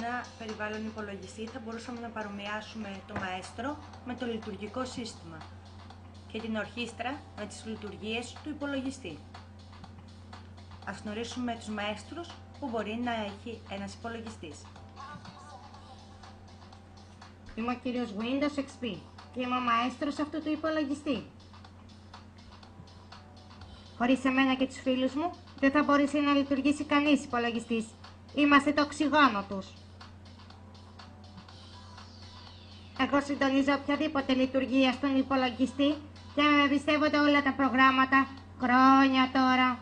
ένα περιβάλλον υπολογιστή θα μπορούσαμε να παρομοιάσουμε το μαέστρο με το λειτουργικό σύστημα και την ορχήστρα με τις λειτουργίες του υπολογιστή. Ας γνωρίσουμε τους μαέστρους που μπορεί να έχει ένας υπολογιστής. Είμαι ο κύριος Windows XP και είμαι ο μαέστρος αυτού του υπολογιστή. Χωρίς εμένα και τους φίλους μου, δεν θα μπορέσει να λειτουργήσει κανείς υπολογιστής. Είμαστε το οξυγόνο τους. Εγώ συντονίζω οποιαδήποτε λειτουργία στον υπολογιστή και με εμπιστεύονται όλα τα προγράμματα χρόνια τώρα.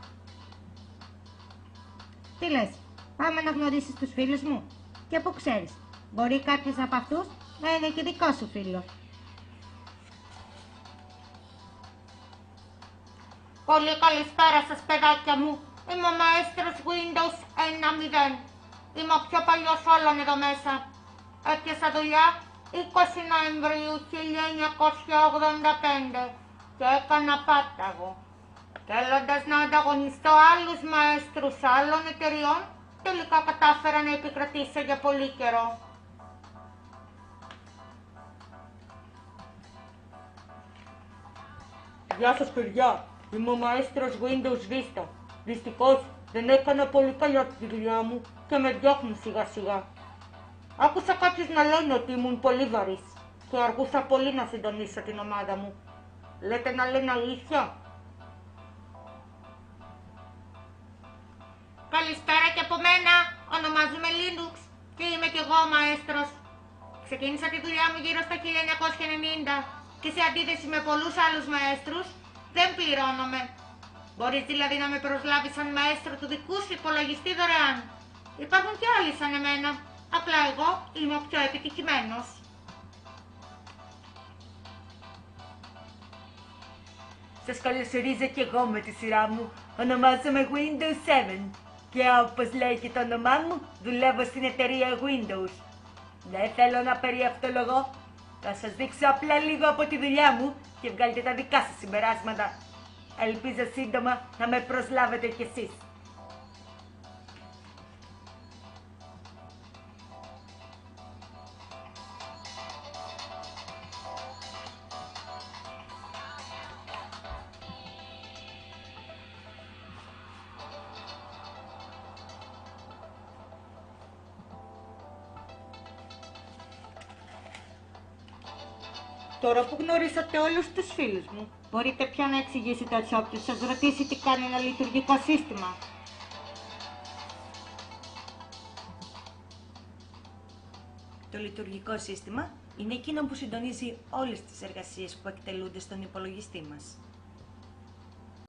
Τι λες, πάμε να γνωρίσεις τους φίλους μου? Και που ξέρεις, μπορεί κάποιος από αυτούς να είναι και δικό σου φίλο. Πολύ καλησπέρα σας, παιδάκια μου. Είμαι ο μαέστρος Windows 1.0. Είμαι ο πιο παλιός όλων εδώ μέσα. Έπιασα δουλειά 20 Νοεμβρίου 1985 και έκανα πάταγο. Θέλοντας να ανταγωνιστώ άλλους μαέστρους άλλων εταιριών, τελικά κατάφερα να επικρατήσω για πολύ καιρό. Γεια σας, παιδιά. Είμαι ο μαέστρος Windows Vista. Δυστυχώς δεν έκανα πολύ καλά τη δουλειά μου και με διώχνουν σιγά σιγά. Άκουσα κάποιους να λένε ότι ήμουν πολύ βαρύς και αργούσα πολύ να συντονίσω την ομάδα μου. Λέτε να λένε αλήθεια? Καλησπέρα και από μένα. Ονομάζομαι Linux και είμαι κι εγώ ο μαέστρος. Ξεκίνησα τη δουλειά μου γύρω στο 1990 και σε αντίθεση με πολλούς άλλους μαέστρους δεν πληρώνομαι. Μπορείς δηλαδή να με προσλάβεις σαν μαέστρο του δικού σου υπολογιστή δωρεάν. Υπάρχουν και άλλοι σαν εμένα, απλά εγώ είμαι ο πιο επιτυχημένος. Σας καλωσορίζω κι εγώ με τη σειρά μου. Ονομάζομαι Windows 7 και όπως λέει και το όνομά μου, δουλεύω στην εταιρεία Windows. Δεν θέλω να περιευτολογώ. Θα σας δείξω απλά λίγο από τη δουλειά μου και βγάλετε τα δικά σας συμπεράσματα. Ελπίζω σύντομα να με προσλάβετε κι εσείς. Τώρα που γνωρίσατε όλους τους φίλους μου, μπορείτε πια να εξηγήσετε σε όποιους σας ρωτήσει τι κάνει ένα λειτουργικό σύστημα. Το λειτουργικό σύστημα είναι εκείνο που συντονίζει όλες τις εργασίες που εκτελούνται στον υπολογιστή μας.